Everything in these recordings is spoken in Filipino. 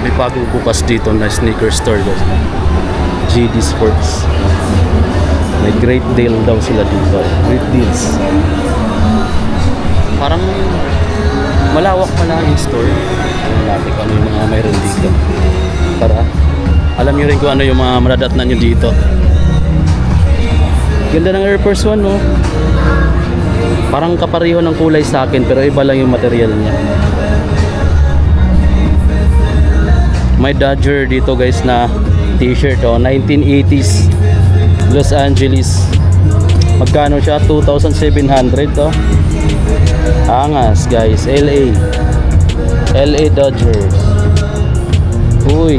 May bagong bukas dito na sneaker store guys. GD Sports. May great deal daw sila dito. Great deals. Parang malawak pala yung store. Alam natin kung ano yung mga mayroon dito. Para alam nyo rin kung ano yung mga maradatnan nyo dito. Ganda ng Air Force One, no? Parang kapareho ng kulay sa akin pero iba lang yung material niya. May Dodger dito guys na t-shirt, oh, 1980s Los Angeles. Magkano siya? 2,700 to. Angas guys, LA Dodgers. Uy,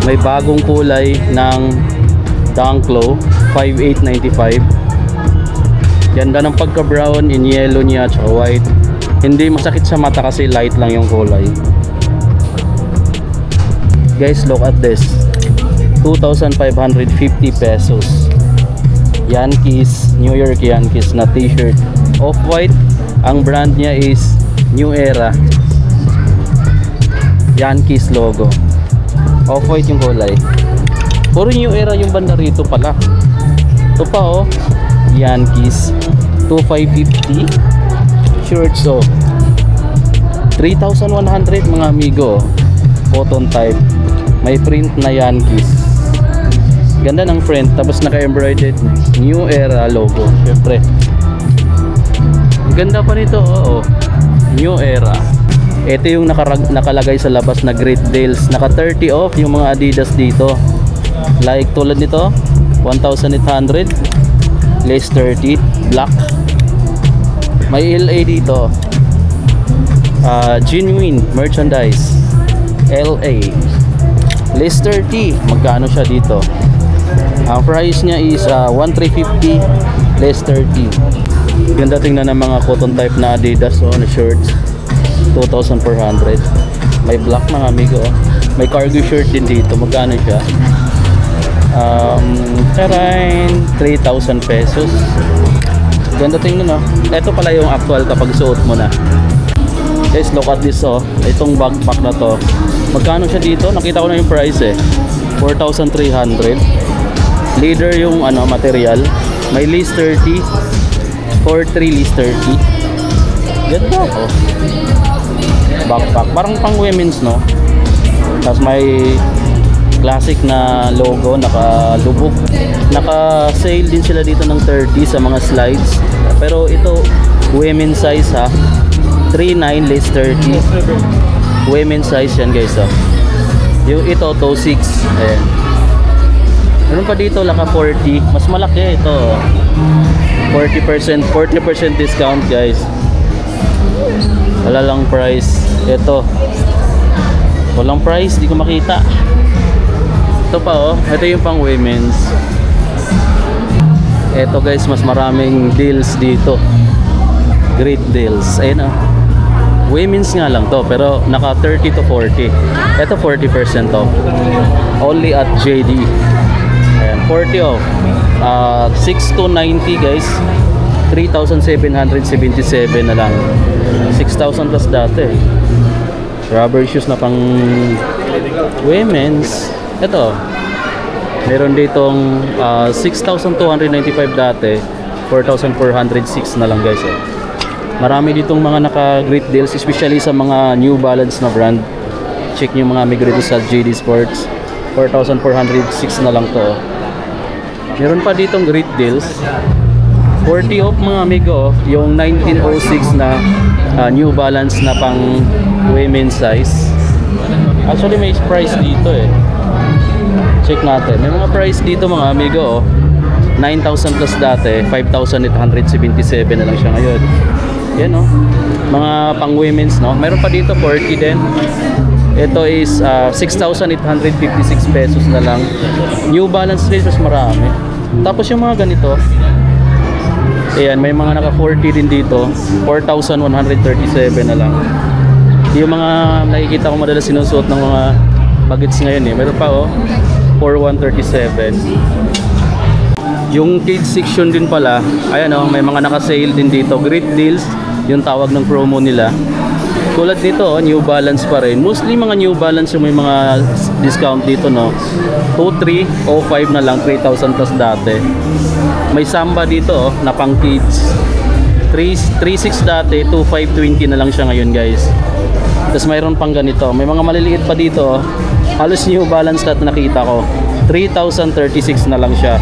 may bagong kulay ng Dunk Low, 5,895. Ganda ng pagka brown in yellow niya at white. Hindi masakit sa mata kasi light lang yung kulay. Guys, look at this. 2,550 pesos. Yankees, New York Yankees na t-shirt. Off-white. Ang brand niya is New Era. Yankees logo. Off-white yung kulay. Puro New Era yung banda rito pala. Ito pa oh. Yankees. 2,550. Shirts oh. 3,100 mga amigo. Cotton type. May print na Yankees. Ganda ng print. Tapos naka-embroidered New Era logo. Siyempre. Ganda pa nito. Oo. New Era. Ito yung nakalagay sa labas na great deals. Naka 30 off yung mga Adidas dito. Like tulad nito. 1,800. Lace 30. Black. May LA dito. Genuine merchandise. LA. Lace 30. Magkano siya dito? Ang price niya is 1,350. Lace 30. Ganda tingnan ng mga cotton type na Adidas o na shirts. 2,400. May black mga amigo. May cargo shirt din dito. Magkano siya? Around 3,000 pesos. Ganda tingnan, no? Ito pala yung actual kapag suot mo na. Guys, look at this, oh. Itong backpack na to. Magkano siya dito? Nakita ko na yung price eh. 4,300. Leather yung ano, material. May lace 30. 4,300 lace 30. Ganda, oh. Backpack. Parang pang women's, no? Tapos may classic na logo, nakalubog. Naka-sale din sila dito ng 30 sa mga slides. Pero ito, women's size ha. 3,900 lace 30. Women's size yan guys ha. Yung ito, toe 6. Ayan. Meron pa dito, laka 40. Mas malaki ito. 40% discount guys. Wala lang price. Ito. Walang price, di ko makita. Ito pa oh, ito yung pang women's. Ito guys, mas maraming deals dito. Great deals. Ayun oh. Women's nga lang to, pero naka 30 to 40. Ito 40% off. Only at JD. Ayan, 40 off. 6 to 90 guys. 3,777 na lang. 6,000 plus dati. Rubber shoes na pang women's. Ito. Meron ditong 6,295 dati. 4,406 na lang guys. Marami ditong mga naka-great deals, especially sa mga New Balance na brand. Check nyo mga amigo dito sa JD Sports. 4,406 na lang to. Meron pa ditong great deals. 40 off mga amigo, yung 1906 na New Balance na pang women's size. Actually may price dito eh. Check natin. May mga price dito mga amigo. 9,000 plus dati, 5,877 na lang siya ngayon. Yan oh. Mga pang women's no. Meron pa dito 40 din. Ito is 6,856 pesos na lang. New Balance rin mas marami. Tapos yung mga ganito, ayan, may mga naka 40 din dito. 4,137 na lang. Yung mga nakikita ko madalas sinusuot ng mga bagets ngayon eh. Meron pa oh, 4,137. Yung kids section din pala, ayan oh, may mga naka-sale din dito. Great deals, yung tawag ng promo nila. Tulad nito, New Balance pa rin. Mostly mga New Balance yung may mga discount dito, no? 2305 na lang, 3,000 plus dati. May Samba dito, na pang kids. 36 dati, 2520 na lang siya ngayon, guys. Tapos mayroon pang ganito. May mga maliliit pa dito, halos New Balance lahat na nakita ko. 3,036 na lang siya.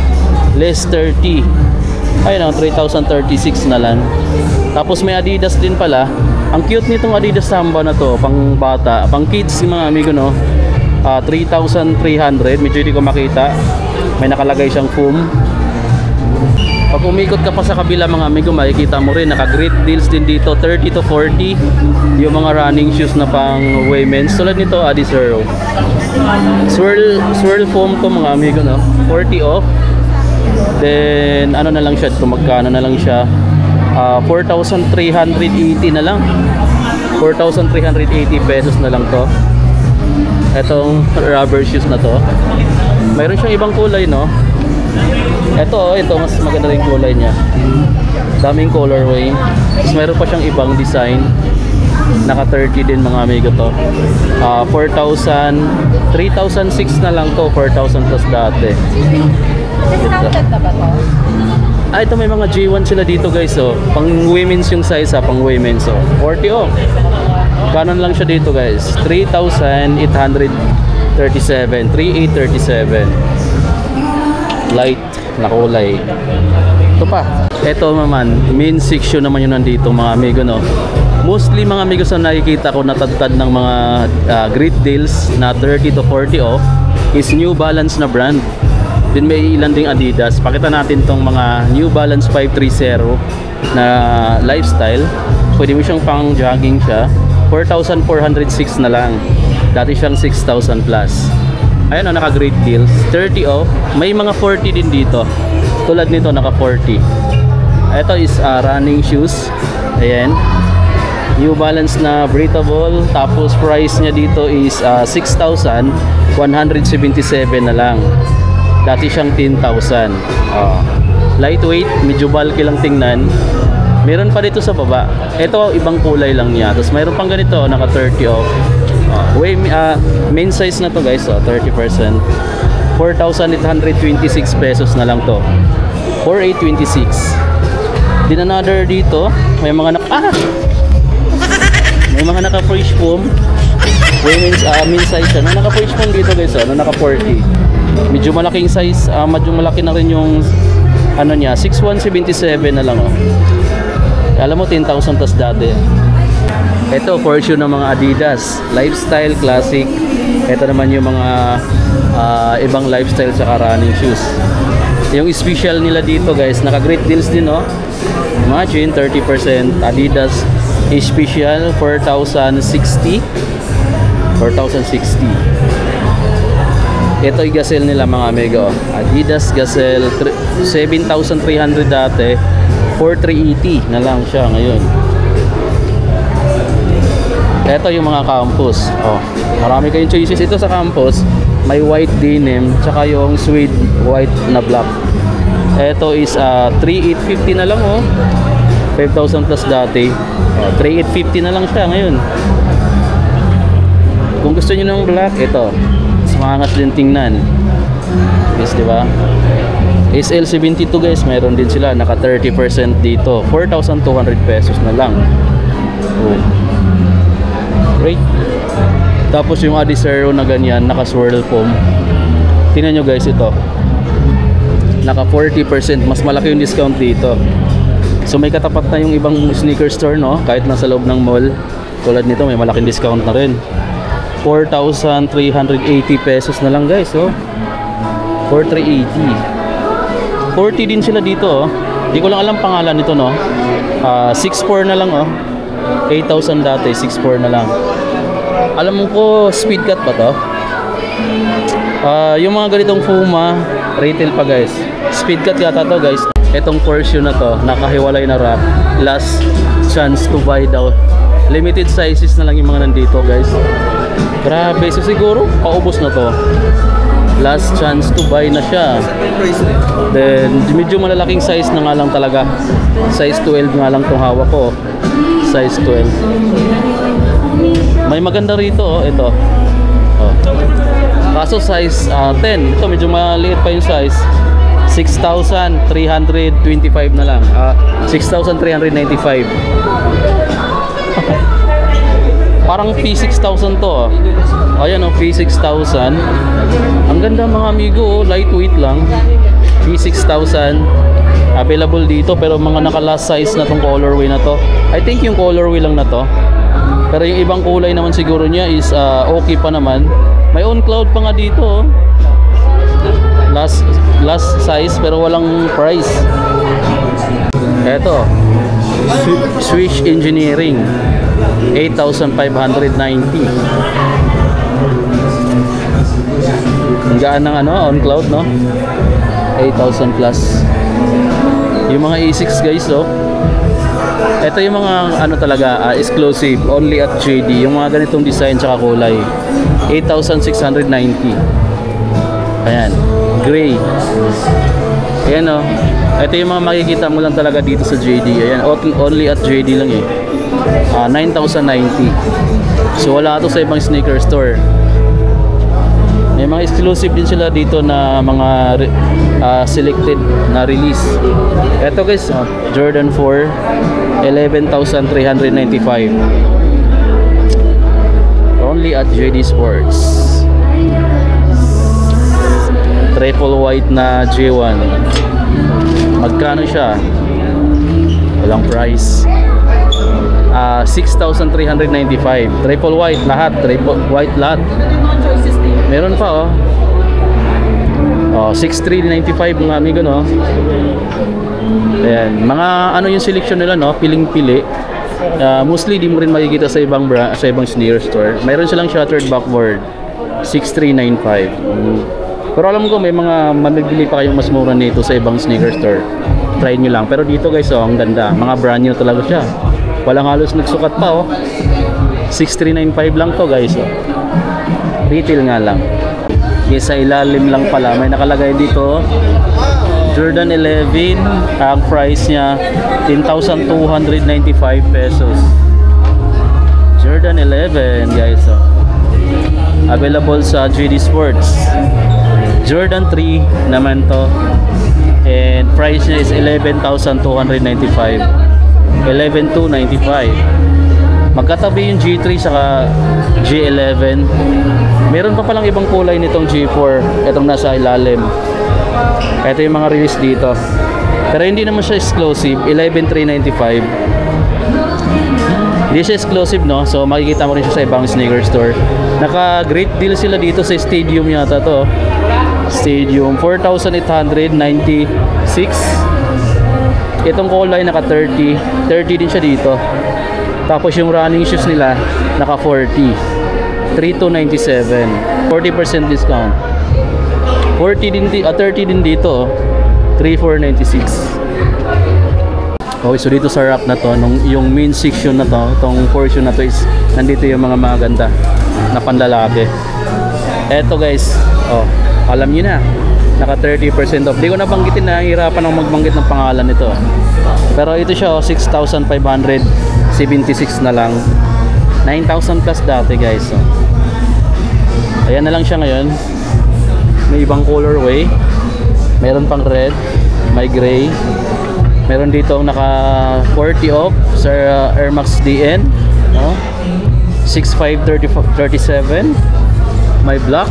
Less 30. Ayun, 3,036 na lang. Tapos may Adidas din pala. Ang cute nitong Adidas Samba na to, pang bata, pang kids yung mga amigo, no? 3,300, medyo hindi ko makita. May nakalagay siyang foam. Pag umikot ka pa sa kabila mga amigo, makikita mo rin naka-great deals din dito, 30 to 40 yung mga running shoes na pang women's. Tulad nito, Adizero. Swirl foam to mga amigo, no? 40 off. Then ano na lang siya, magkano na lang siya, 4,380 na lang. 4,380 pesos na lang to. Etong rubber shoes na to, mayroon siyang ibang kulay, no? Ito mas maganda rin kulay niya. Daming colorway. Tapos mayroon pa siyang ibang design. Naka 30 din mga amigo to. 4,000, 3,006 na lang to. 4,000 plus dati. Discounted na ba to? Ito may mga G1 sila dito, guys, oh. Pang women's yung size, pang women's, oh. 40 oh. Kanan lang siya dito, guys. 3,837. 3,837. Light na kulay. Ito pa. Ito naman, main section naman yun nandito mga amigo, no. Mostly mga amigo sa nakikita ko natadtad ng mga great deals na 30 to 40 off is New Balance na brand. Din may ilan ding Adidas. Pakita natin tong mga New Balance 530 na lifestyle. Pwede mo siyang pang jogging siya. 4,406 na lang. Dati siyang 6,000 plus. Ayun, naka great deals. 30 off. May mga 40 din dito. Tulad nito, naka 40. Ito is running shoes. Ayan. New Balance na breathable. Tapos price niya dito is 6,177 na lang. Dati siyang 10,000. Lightweight, medyo bulky lang tingnan. Meron pa dito sa baba. Ito ibang kulay lang niya. Tapos mayroon pang ganito, naka 30 off. Main size na to, guys, 30%. 4,826 pesos na lang to. 4,826. Din another dito, may mga may mga naka fresh foam. Women's main size siya. Naka fresh foam dito, guys, naka 40. Medyo malaking size, medyo malaki na rin yung ano niya, 6,177 na lang, oh. Alam mo 10,000 plus dati. Ito portion ng mga Adidas lifestyle classic. Ito naman yung mga ibang lifestyle sa running shoes. Yung special nila dito, guys, naka great deals din, oh. Imagine 30% Adidas special 4,060. 4,060. Ito yung Gazelle nila mga amigo. Adidas Gazelle 7,300 dati, 4,380 na lang siya ngayon. Ito yung mga campus. Marami kayong choices ito sa campus. May white denim, tsaka yung suede white na black. Ito is 3,850 na lang, oh. 5,000 plus dati. 3,850 na lang siya ngayon. Kung gusto niyo ng black, ito. Maangas din tingnan. Yes, di ba? SL72, guys, meron din sila naka 30% dito. 4,200 pesos na lang. Oh. Great. Tapos yung Adizero na ganyan, naka swirl foam. Tingnan nyo, guys, ito. Naka 40%, mas malaki yung discount dito. So may katapat na yung ibang sneaker store, no? Kahit nasa loob ng mall. Tulad nito, may malaking discount na rin. 4,380 pesos na lang, guys, oh. 4,380. 40 din sila dito, oh. Hindi ko lang alam pangalan nito, no. 6,400 na lang, oh. 8,000 dati, 6,400 na lang. Alam mo ko, speed cut ba to? Yung mga ganitong Puma, retail pa, guys. Speed cut yata to, guys. Etong portion na to, nakahiwalay na wrap. Last chance to buy daw. Limited sizes na lang yung mga nandito, guys. Grabe, so siguro paubos na to. Last chance to buy na siya. Then medyo malalaking size na nga lang talaga. Size 12 nga lang tong hawak ko. Size 12. May maganda rito, oh, ito. Oh. Kaso size 10. Ito medyo maliit pa yung size. 6,325 na lang. 6,395. Parang P6,000 to. Oh. Ayan oh, P6,000. Ang ganda mga amigo, oh, lightweight lang. P6,000. Available dito pero mga naka-last size na tong colorway na to. I think yung colorway lang na to. Pero yung ibang kulay naman siguro niya is okay pa naman. May on cloud pa nga dito. Oh. Last size pero walang price. Eto. Swish Engineering. 8,590. Ang gaan ng ano, on cloud, no? 8,000 plus. Yung mga A6 guys, oh. Ito yung mga ano talaga, exclusive, only at JD. Yung mga ganitong design tsaka kulay. 8,690. Ayan, gray. Ayan, oh. Ito yung mga makikita mo lang talaga dito sa JD. Ayan, only at JD lang eh. 9,090. So wala ito sa ibang sneaker store. May mga exclusive din sila dito na mga selected na release. Ito guys, Jordan 4, 11,395. Only at JD Sports. Triple white na J1. Magkano siya? Walang price. 6,395. Triple white lahat, triple white lahat. Meron pa oh. 6,395 mga amigo, no. Ayan, mga ano yung selection nila, no, piling-pili. Mostly di mo rin makikita sa ibang sa ibang sneaker store. Mayroon silang shuttered backboard. 6,395. Pero alam ko may mga mamibili pa kayong mas mura nito sa ibang sneaker store. Try nyo lang. Pero dito guys, oh, ang ganda. Mga brand new talaga siya. Walang halos nagsukat pa, oh. 6,395 lang to guys, oh. Retail nga lang. Yes, sa ilalim lang pala. May nakalagay dito, Jordan 11. Ang price niya, 10,295 pesos. Jordan 11 guys, oh. Available sa JD Sports. Jordan 3 naman to. And price niya is 11,295. 11,295. Magkatabi yung G3 saka G11. Meron pa palang ibang kulay nitong G4. Itong nasa ilalim. Ito yung mga release dito. Pero hindi naman siya exclusive. 11,395. Hindi siya exclusive, no? So makikita mo rin siya sa ibang sneaker store. Naka great deal sila dito sa Stadium yata to. Stadium 4,896. Itong kulay naka 30 din siya dito. Tapos yung running shoes nila naka 40. 3,297. 40% discount. 30 din dito, 3,496. Okay, so dito sa rack na to, yung main section na to, itong portion na to is nandito yung mga maganda na panlalaki. Eto guys, oh, alam niyo na, naka 30% off. Di ko nabanggitin, na hirapan akong magbanggit ng pangalan nito. Pero ito siya, oh, 6,576 na lang. 9,000 plus dati guys, oh. Ayan na lang siya ngayon. May ibang colorway. Meron pang red, may gray. Meron dito ang naka 40 off sa Air Max DN, no? 6,537. May black.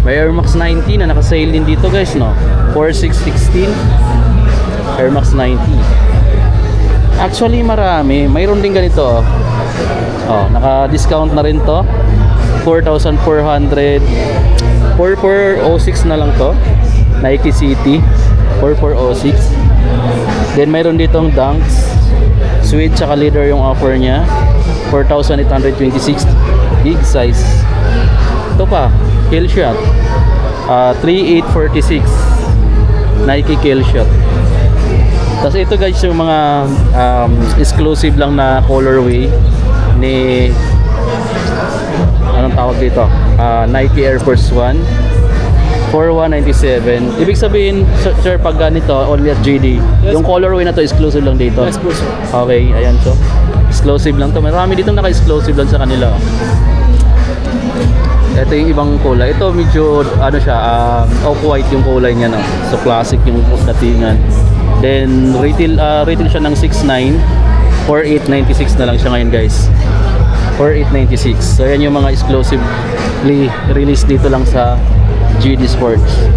May Air Max 90 na naka-sale din dito guys, no? 4,616. Air Max 90. Actually marami. Mayroon din ganito, oh, naka-discount na rin to. 4,400. 4,406 na lang to. Nike City 4,406. Then mayroon ditong Dunks suede tsaka leather yung offer niya. 4,826. Big size. Ito pa, kill shot. 3,846. Nike kill shot. Tapos ito guys yung mga exclusive lang na colorway ni anong tawag dito, Nike Air Force 1, 4,197. Ibig sabihin, sir, pag ganito only at JD, yes, yung colorway na to exclusive lang dito. Exclusive. Okay, ayan, so Exclusive lang to. Marami ditong naka-exclusive lang sa kanila. Ito yung ibang kulay. Ito medyo ano siya, off-white yung kulay niya, no. So classic yung datingan. Then retail siya ng 6.9, 4,896 na lang siya ngayon, guys. 4,896. So yan yung mga exclusively released dito lang sa GD Sports.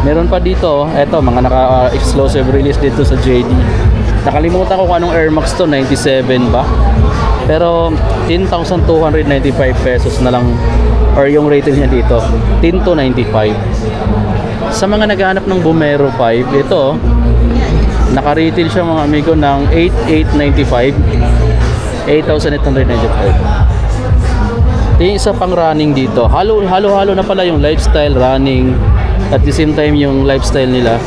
Meron pa dito, eto mga naka-exclusive release dito sa JD. Nakalimutan ko kung anong Air Max to, 97 ba? Pero 10,295 pesos na lang, or yung retail niya dito, 10,295. Sa mga naghahanap ng Vomero 5, ito naka-retail siya mga amigo ng 8,895, 8,895. Yung isa pang running dito, halo na pala yung lifestyle, running, at the same time yung lifestyle nila.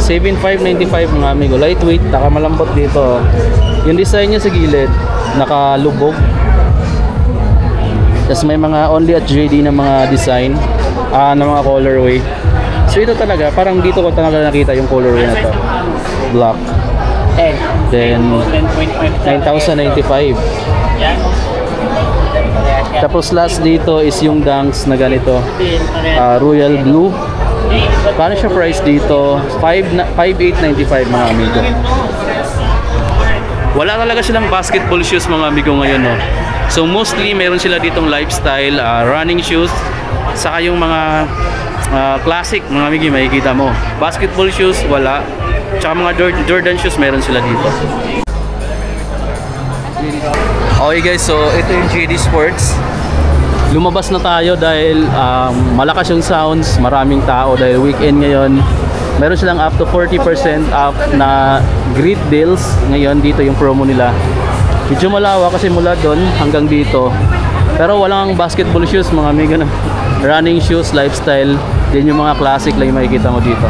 7,595 mga amigo, lightweight, nakamalambot dito. Yung design niya sa gilid, nakalubog. Tapos may mga only at JD na mga design, na mga colorway. So ito talaga, parang dito ko talaga nakita yung colorway na to, black. Then 9,095. Tapos last dito is yung Dunks na ganito, royal blue. Paano siya price dito? 5,895 mga amigo. Wala talaga silang basketball shoes mga amigo ngayon, no. So mostly meron sila ditong lifestyle, running shoes, saka yung mga classic mga amigo, makikita mo. Basketball shoes wala. Tsaka mga Jordan shoes meron sila dito. Okay guys, so ito yung JD Sports. Lumabas na tayo dahil malakas yung sounds, maraming tao dahil weekend ngayon. Meron silang up to 40% off na great deals ngayon. Dito yung promo nila. Medyo malawa kasi mula doon hanggang dito. Pero walang basketball shoes mga amigo, na running shoes, lifestyle. Din yung mga classic lang yung makikita mo dito.